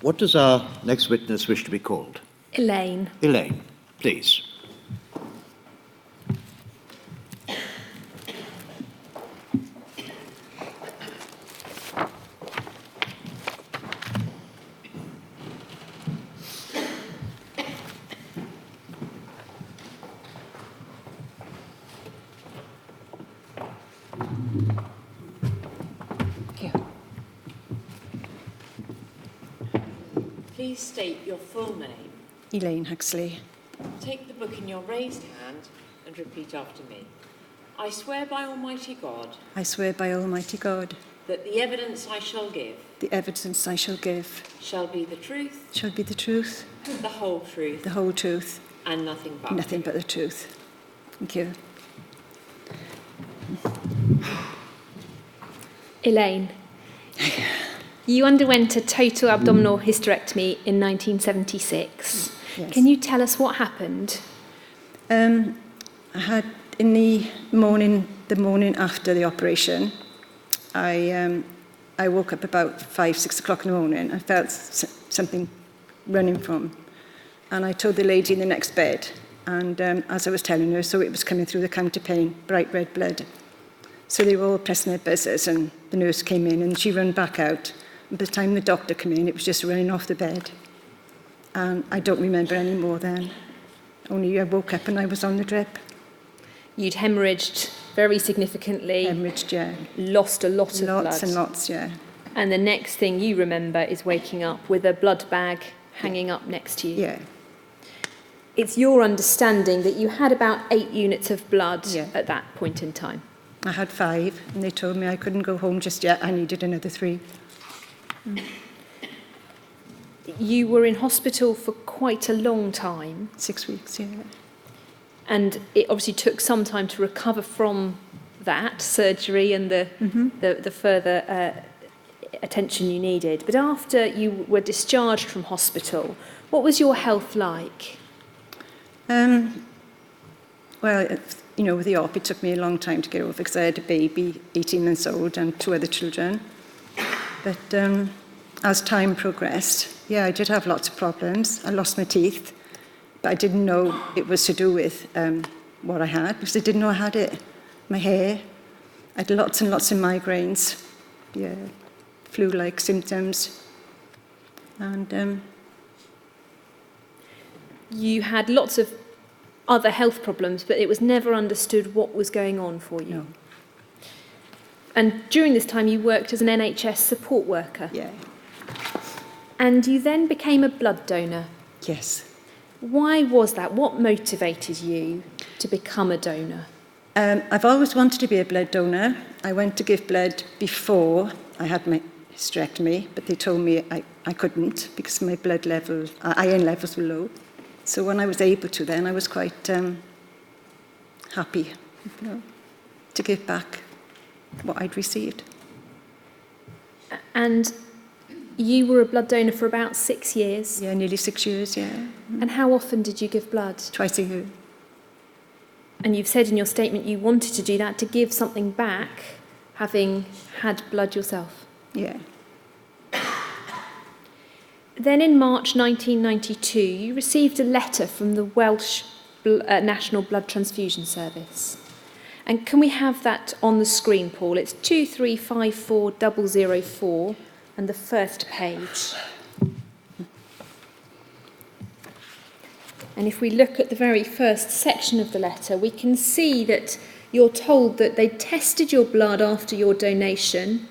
What does our next witness wish to be called? Elaine. Elaine, please. Please state your full name. Elaine Huxley. Take the book in your raised hand and repeat after me. I swear by Almighty God I swear by Almighty God that the evidence I shall give the evidence I shall give shall be the truth, shall be the truth, the whole truth, the whole truth, and nothing but. nothing but the truth. Thank you. Elaine, you underwent a total abdominal hysterectomy in 1976. Yes. Can you tell us what happened? I had in the morning after the operation, I woke up about 5, 6 o'clock in the morning. I felt something running from, and I told the lady in the next bed. And as I was telling her, so it was coming through the counter pane, bright red blood. So they were all pressing their buzzers, and the nurse came in, and she ran back out. And by the time the doctor came in, it was just running off the bed. And I don't remember any more then. Only I woke up and I was on the drip. You'd hemorrhaged very significantly. Hemorrhaged, yeah. Lost a lot of blood. Lots and lots, yeah. And the next thing you remember is waking up with a blood bag hanging up next to you. Yeah. It's your understanding that you had about 8 units of blood Yeah. at that point in time. I had 5, and they told me I couldn't go home just yet. I needed another 3. You were in hospital for quite a long time. 6 weeks, yeah. And it obviously took some time to recover from that surgery and the further attention you needed. But after you were discharged from hospital, what was your health like? Well, with the op, it took me a long time to get over because I had a baby, 18 months old, and 2 other children. But as time progressed, yeah, I did have lots of problems. I lost my teeth, but I didn't know it was to do with what I had because I didn't know I had it. My hair, I had lots and lots of migraines, yeah, flu-like symptoms. And You had lots of other health problems, but it was never understood what was going on for you. no, And during this time, you worked as an NHS support worker. yeah, And you then became a blood donor. yes. Why was that? What motivated you to become a donor? I've always wanted to be a blood donor. I went to give blood before I had my hysterectomy, but they told me I couldn't because my blood level, iron levels were low. So when I was able to then, I was quite happy, to give back what I'd received. And you were a blood donor for about 6 years. Yeah, nearly 6 years, yeah. And how often did you give blood? Twice a year. And you've said in your statement you wanted to do that to give something back, having had blood yourself. Yeah. Then in March 1992, you received a letter from the Welsh National Blood Transfusion Service. And can we have that on the screen, Paul? It's 2354004 and the first page. And if we look at the very first section of the letter, we can see that you're told that they tested your blood after your donation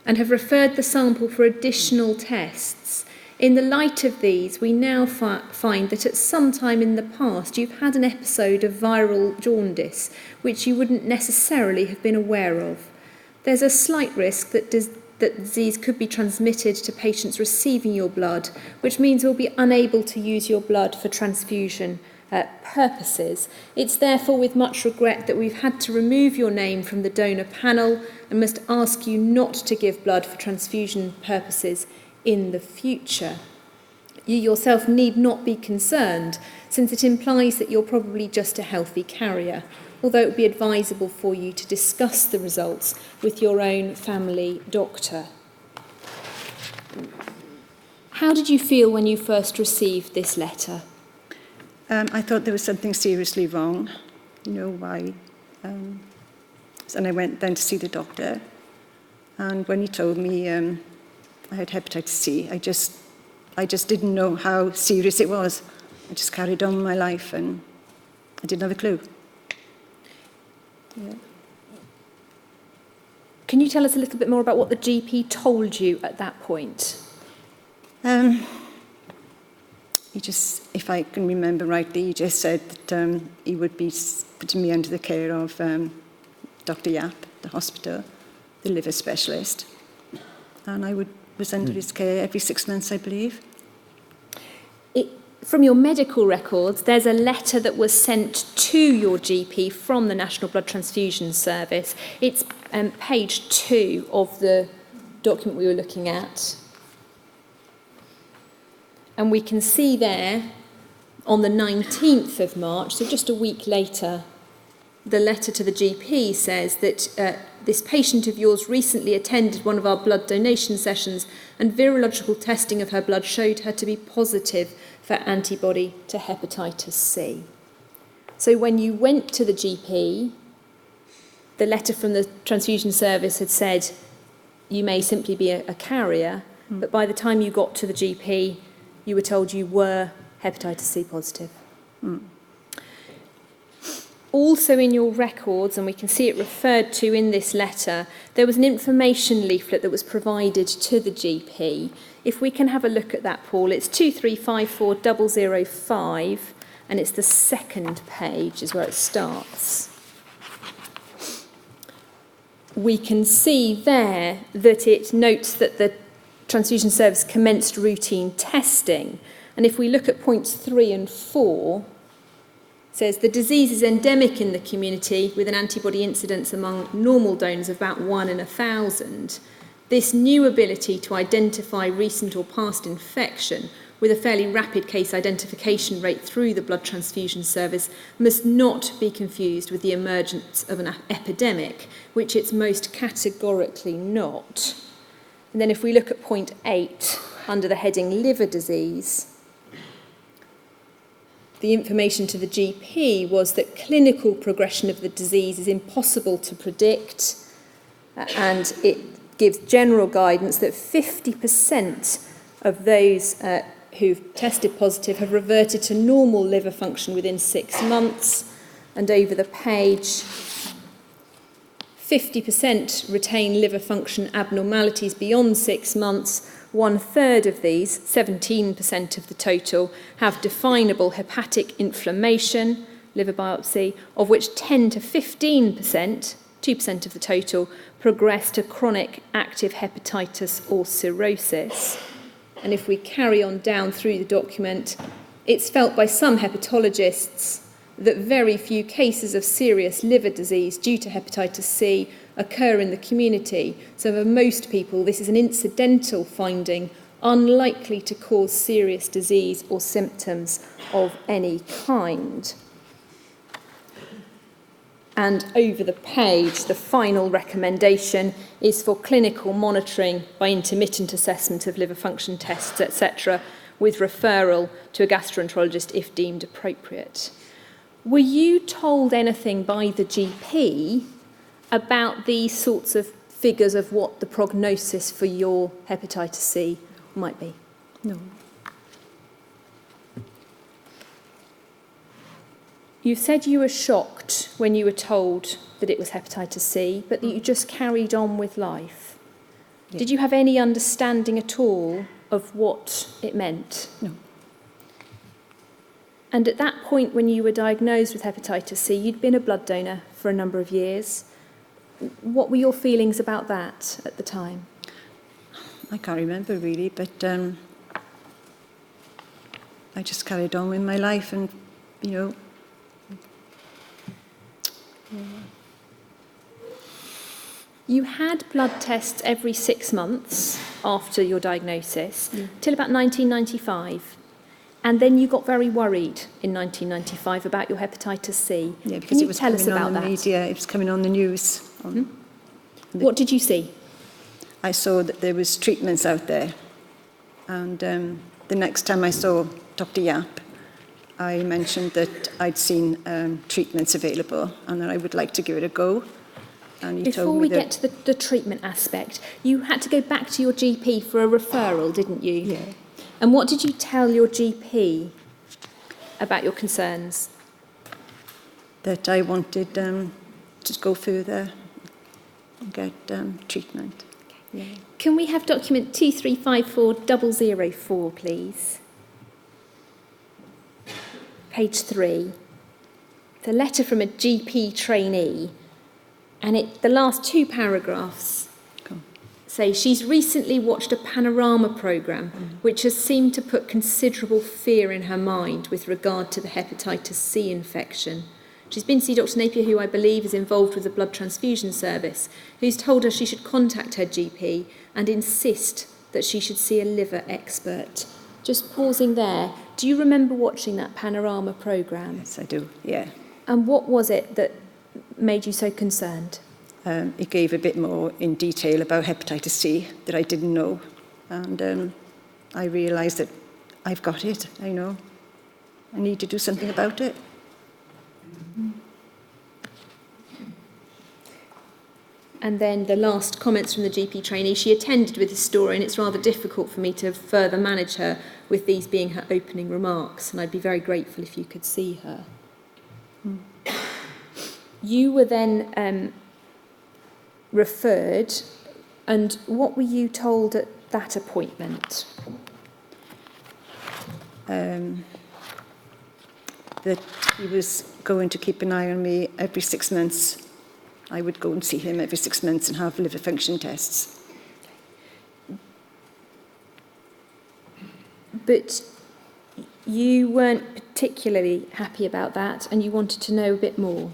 and have referred the sample for additional tests. In the light of these, we now find that at some time in the past you've had an episode of viral jaundice, which you wouldn't necessarily have been aware of. There's a slight risk that disease could be transmitted to patients receiving your blood, which means we'll be unable to use your blood for transfusion purposes. It's therefore with much regret that we've had to remove your name from the donor panel and must ask you not to give blood for transfusion purposes in the future. You yourself need not be concerned, since it implies that you're probably just a healthy carrier, although it would be advisable for you to discuss the results with your own family doctor. How did you feel when you first received this letter? I thought there was something seriously wrong. You know why? And I went then to see the doctor. And when he told me I had hepatitis C, I just didn't know how serious it was. I just carried on with my life and I didn't have a clue. Yeah. Can you tell us a little bit more about what the GP told you at that point? He just, if I can remember rightly, he just said that he would be putting me under the care of Dr. Yap, the hospital, the liver specialist. And I was under his care every 6 months, I believe. From your medical records, there's a letter that was sent to your GP from the National Blood Transfusion Service. It's page 2 of the document we were looking at. And we can see there, on the 19th of March, so just a week later, the letter to the GP says that this patient of yours recently attended one of our blood donation sessions and virological testing of her blood showed her to be positive for antibody to hepatitis C. So when you went to the GP, the letter from the transfusion service had said you may simply be a carrier, but by the time you got to the GP, you were told you were hepatitis C positive. Also in your records, and we can see it referred to in this letter, there was an information leaflet that was provided to the GP. If we can have a look at that, Paul, it's 2354005, and it's the second page is where it starts. We can see there that it notes that the transfusion service commenced routine testing. And if we look at points 3 and 4, it says the disease is endemic in the community with an antibody incidence among normal donors of about 1 in 1,000. This new ability to identify recent or past infection with a fairly rapid case identification rate through the blood transfusion service must not be confused with the emergence of an epidemic, which it's most categorically not. And then if we look at point 8, under the heading liver disease, the information to the GP was that clinical progression of the disease is impossible to predict, and it gives general guidance that 50% of those who've tested positive have reverted to normal liver function within 6 months, and over the page, 50% retain liver function abnormalities beyond 6 months. 1/3 of these, 17% of the total, have definable hepatic inflammation, liver biopsy, of which 10 to 15%, 2% of the total, progress to chronic active hepatitis or cirrhosis. And if we carry on down through the document, it's felt by some hepatologists that very few cases of serious liver disease due to hepatitis C occur in the community. So for most people, this is an incidental finding, unlikely to cause serious disease or symptoms of any kind. And over the page, the final recommendation is for clinical monitoring by intermittent assessment of liver function tests, etc., with referral to a gastroenterologist if deemed appropriate. Were you told anything by the GP about these sorts of figures of what the prognosis for your hepatitis C might be? No. You said you were shocked when you were told that it was hepatitis C, but that you just carried on with life. Yeah. Did you have any understanding at all of what it meant? No. And at that point, when you were diagnosed with hepatitis C, you'd been a blood donor for a number of years. What were your feelings about that at the time? I can't remember really, but I just carried on with my life and, you know. You had blood tests every 6 months after your diagnosis, till about 1995. And then you got very worried in 1995 about your hepatitis C. Yeah, because Can you it was tell us coming about on the that? media, it was coming on the news. What did you see? I saw that there was treatments out there And the next time I saw Dr. Yap, I mentioned that I'd seen treatments available and that I would like to give it a go. And he Before told me we that, get to the treatment aspect, you had to go back to your GP for a referral, didn't you? Yeah. And what did you tell your GP about your concerns? that I wanted to go further and get treatment. Yeah. Can we have document 2354004, please? Page 3. It's a letter from a GP trainee, and the last 2 paragraphs say she's recently watched a panorama programme which has seemed to put considerable fear in her mind with regard to the hepatitis C infection. She's been to see Dr. Napier, who I believe is involved with the blood transfusion service, who's told her she should contact her GP and insist that she should see a liver expert. Just pausing there, do you remember watching that panorama programme? Yes, I do, yeah. And what was it that made you so concerned? It gave a bit more in detail about hepatitis C that I didn't know. And I realised that I've got it, I know. I need to do something about it. And then the last comments from the GP trainee. She attended with this story, and it's rather difficult for me to further manage her with these being her opening remarks, and I'd be very grateful if you could see her. You were then referred, and what were you told at that appointment? That he was going to keep an eye on me every 6 months. I would go and see him every 6 months and have liver function tests. But you weren't particularly happy about that, and you wanted to know a bit more.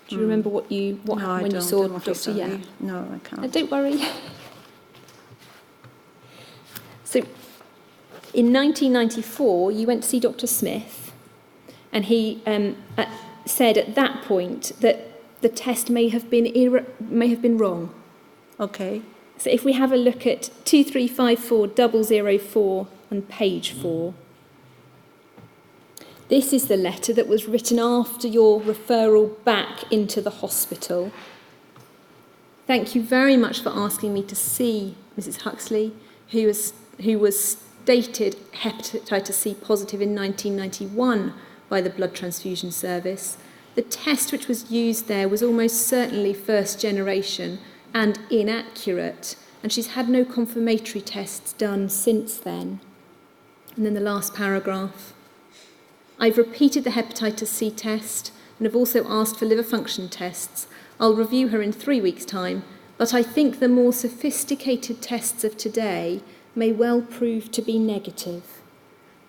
Do you remember what happened when you saw Dr. Yap? No, I can't. Don't worry. So, in 1994, you went to see Dr. Smith, and he said at that point that the test may have been wrong. Okay. So if we have a look at 2354004 on page 4, this is the letter that was written after your referral back into the hospital. Thank you very much for asking me to see Mrs. Huxley, who was stated hepatitis C positive in 1991 by the blood transfusion service. The test which was used there was almost certainly first generation and inaccurate, and she's had no confirmatory tests done since then. And then the last paragraph. I've repeated the hepatitis C test and have also asked for liver function tests. I'll review her in 3 weeks' time, but I think the more sophisticated tests of today may well prove to be negative.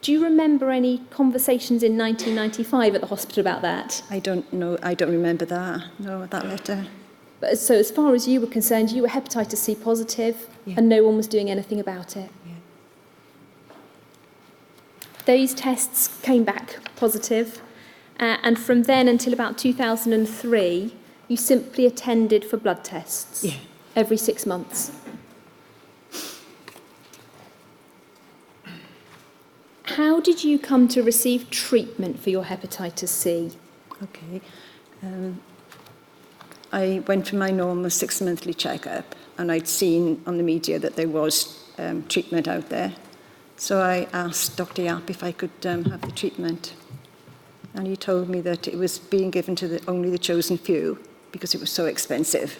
Do you remember any conversations in 1995 at the hospital about that? I don't know. I don't remember that. No, that letter. But so as far as you were concerned, you were hepatitis C positive, Yeah. and no one was doing anything about it. Yeah. Those tests came back positive, and from then until about 2003, you simply attended for blood tests every 6 months. How did you come to receive treatment for your hepatitis C? Okay. I went for my normal 6-monthly checkup, and I'd seen on the media that there was treatment out there. So I asked Dr. Yap if I could have the treatment. And he told me that it was being given to only the chosen few because it was so expensive.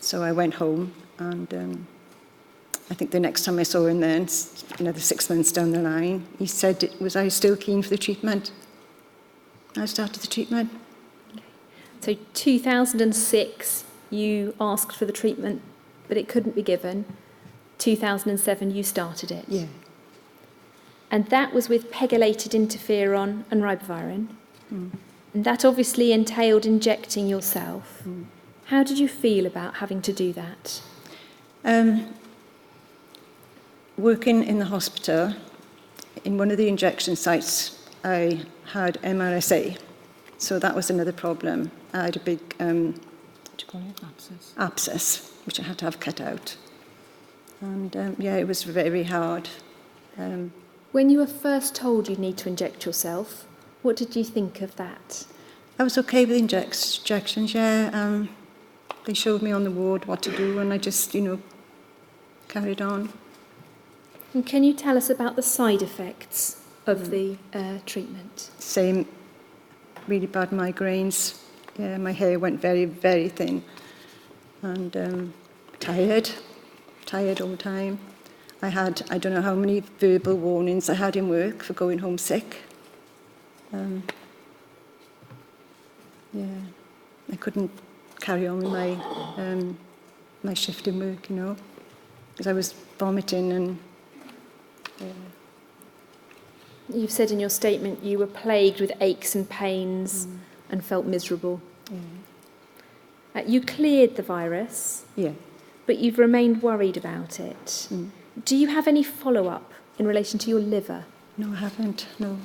So I went home, and I think the next time I saw him then, another 6 months down the line, he said, was I still keen for the treatment? I started the treatment. So 2006, you asked for the treatment, but it couldn't be given. 2007, you started it. Yeah. And that was with pegylated interferon and ribavirin. And that obviously entailed injecting yourself. How did you feel about having to do that? Working in the hospital, in one of the injection sites, I had MRSA. So that was another problem. I had a big what do you call it? Abscess, which I had to have cut out. And yeah, it was very hard. When you were first told you need to inject yourself, what did you think of that? I was okay with injections, yeah. They showed me on the ward what to do, and I just, carried on. And can you tell us about the side effects of the treatment? Same, really bad migraines. Yeah, my hair went very, very thin. And tired all the time. I don't know how many verbal warnings I had in work for going home sick. Yeah, I couldn't carry on with my shift in work, because I was vomiting and... You've said in your statement you were plagued with aches and pains and felt miserable. Yeah. You cleared the virus, Yeah. but you've remained worried about it. Do you have any follow-up in relation to your liver? No, I haven't, no.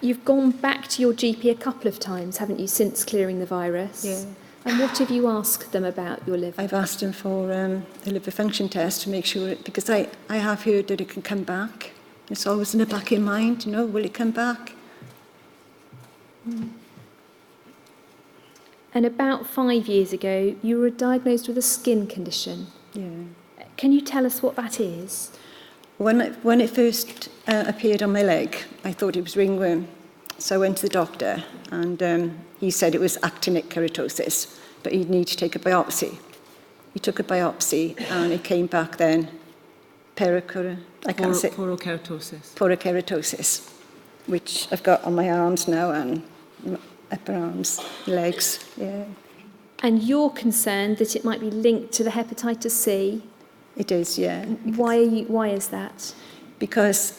You've gone back to your GP a couple of times, haven't you, since clearing the virus? Yeah. And what have you asked them about your liver? I've asked them for the liver function test to make sure, because I have heard that it can come back. It's always in the back of your mind, will it come back? And about 5 years ago, you were diagnosed with a skin condition. Yeah. Can you tell us what that is? When it first appeared on my leg, I thought it was ringworm. So I went to the doctor, and he said it was actinic keratosis, but he'd need to take a biopsy. He took a biopsy, and it came back then porokeratosis, which I've got on my arms now and upper arms, legs. Yeah. And you're concerned that it might be linked to the hepatitis C. It is, yeah. Why is that? Because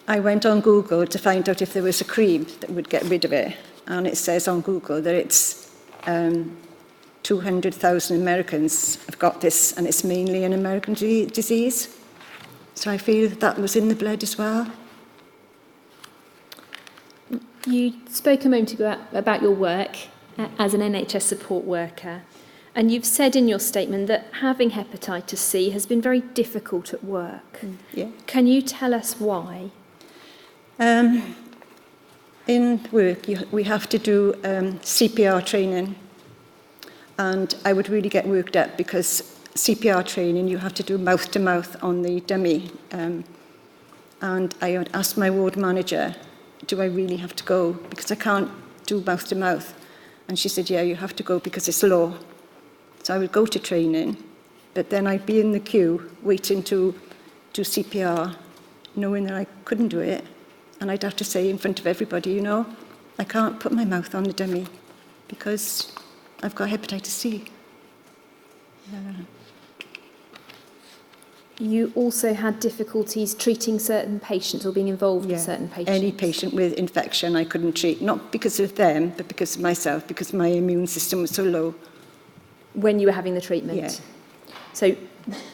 I went on Google to find out if there was a cream that would get rid of it, and it says on Google that it's 200,000 Americans have got this, and it's mainly an American disease. So I feel that was in the blood as well. You spoke a moment ago about your work as an NHS support worker, and you've said in your statement that having hepatitis C has been very difficult at work. Yeah. Can you tell us why? In work, we have to do CPR training, and I would really get worked up because CPR training, you have to do mouth-to-mouth on the dummy. And I would ask my ward manager, do I really have to go? Because I can't do mouth-to-mouth. And she said, yeah, you have to go because it's law. So I would go to training, but then I'd be in the queue waiting to do CPR, knowing that I couldn't do it. And I'd have to say in front of everybody, I can't put my mouth on the dummy because I've got hepatitis C. You also had difficulties treating certain patients or being involved with certain patients? Any patient with infection I couldn't treat, not because of them, but because of myself, because my immune system was so low. When you were having the treatment? Yeah. So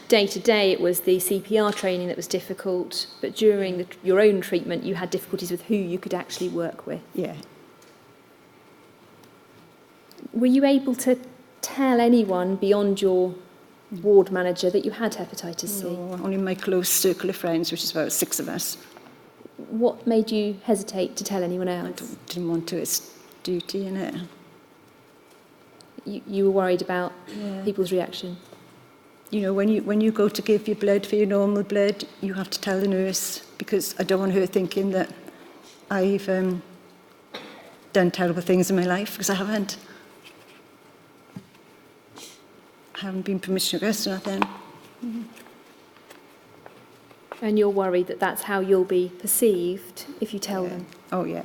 day to day it was the CPR training that was difficult, but during your own treatment you had difficulties with who you could actually work with? Yeah. Were you able to tell anyone beyond your ward manager that you had hepatitis C? No, only my close circle of friends, which is about 6 of us. What made you hesitate to tell anyone else? I didn't want to, it's duty, innit? You were worried about people's reaction? When you go to give your blood for your normal blood, you have to tell the nurse, because I don't want her thinking that I've done terrible things in my life, because I haven't. I haven't been promiscuous or nothing. And you're worried that that's how you'll be perceived if you tell them? Oh, yeah.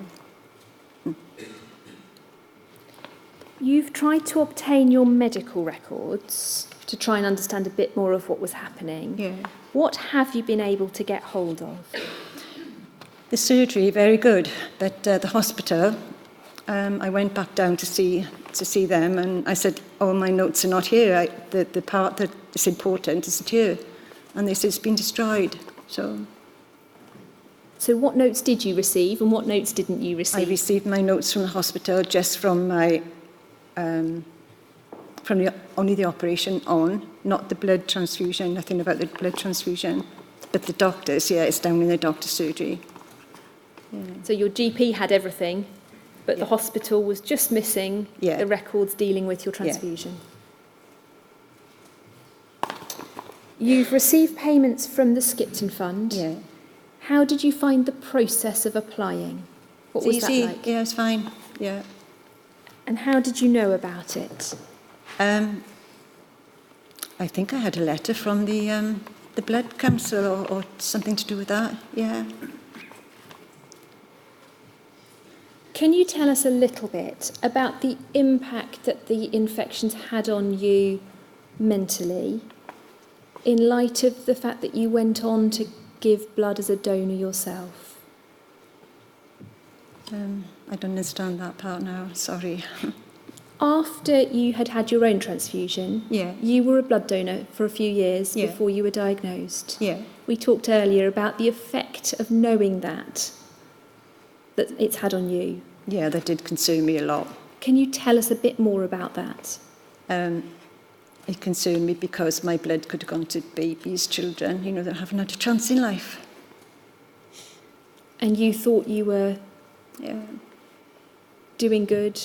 You've tried to obtain your medical records to try and understand a bit more of what was happening. Yeah. What have you been able to get hold of? The surgery, very good, but the hospital, I went back down to see them, and I said, oh, my notes are not here. The part that is important isn't here. And they said, it's been destroyed. So what notes did you receive and what notes didn't you receive? I received my notes from the hospital, just from my from only the operation on, not the blood transfusion, nothing about the blood transfusion. But the doctors, yeah, it's down in the doctor's surgery. Yeah. So your GP had everything, but the hospital was just missing the records dealing with your transfusion. You've received payments from the Skipton Fund. Yeah. How did you find the process of applying? What was that like? Yeah, it's fine. Yeah. And how did you know about it? I think I had a letter from the Blood Council or something to do with that. Yeah. Can you tell us a little bit about the impact that the infections had on you mentally, in light of the fact that you went on to give blood as a donor yourself? I don't understand that part now, sorry. After you had had your own transfusion, you were a blood donor for a few years before you were diagnosed. Yeah. We talked earlier about the effect of knowing that it's had on you. Yeah, that did concern me a lot. Can you tell us a bit more about that? It concerned me because my blood could have gone to babies, children, that haven't had a chance in life. And you thought you were doing good,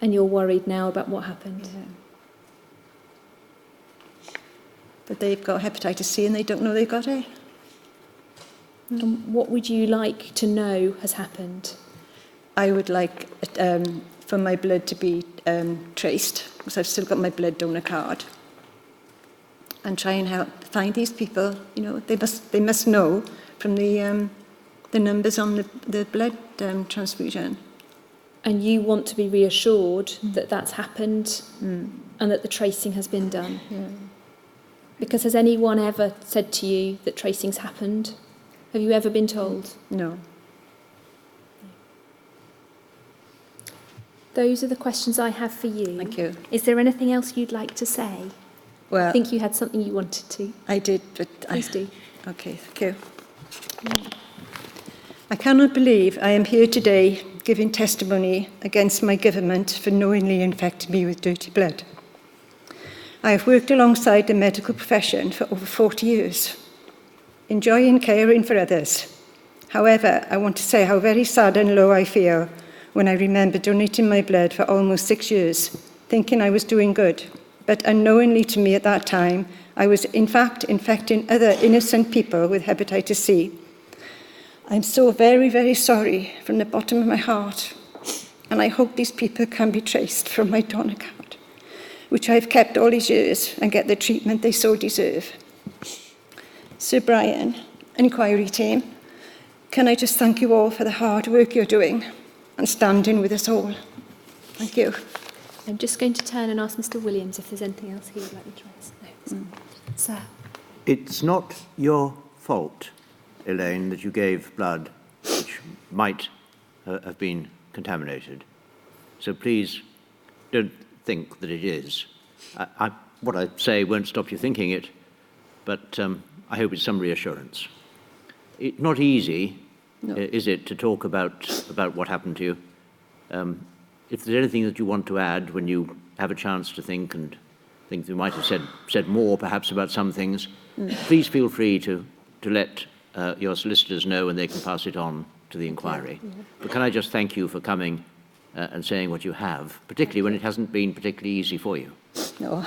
and you're worried now about what happened? Yeah. But they've got hepatitis C and they don't know they've got it. And what would you like to know has happened? I would like for my blood to be traced, because I've still got my blood donor card, and try and help find these people. They must know from the numbers on the blood transfusion. And you want to be reassured that that's happened and that the tracing has been done. Yeah. Because has anyone ever said to you that tracing's happened? Have you ever been told? No. Those are the questions I have for you. Thank you. Is there anything else you'd like to say? Well, I think you had something you wanted to. I did, but Please do. Okay, thank you. I cannot believe I am here today giving testimony against my government for knowingly infecting me with dirty blood. I have worked alongside the medical profession for over 40 years, enjoying caring for others. However, I want to say how very sad and low I feel when I remember donating my blood for almost 6 years, thinking I was doing good. But unknowingly to me at that time, I was in fact infecting other innocent people with hepatitis C. I'm so very, very sorry from the bottom of my heart, and I hope these people can be traced from my donor card, which I've kept all these years, and get the treatment they so deserve. Sir Brian, inquiry team, can I just thank you all for the hard work you're doing and standing with us all. Thank you. I'm just going to turn and ask Mr. Williams if there's anything else he would like me to raise. No. Sir. It's not your fault, Elaine, that you gave blood which might have been contaminated. So please don't think that it is. What I say won't stop you thinking it, but I hope it's some reassurance. It's not easy, is it, to talk about what happened to you? If there's anything that you want to add when you have a chance to think and think you might have said more perhaps about some things, please feel free to let your solicitors know, and they can pass it on to the inquiry. But can I just thank you for coming and saying what you have, particularly when it hasn't been particularly easy for you. No.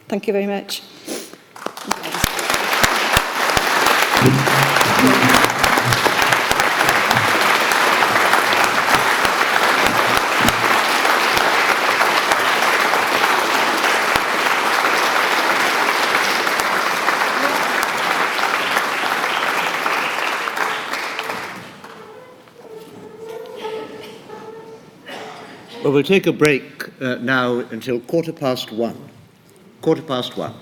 Thank you very much. Well, we'll take a break now until 1:15. 1:15.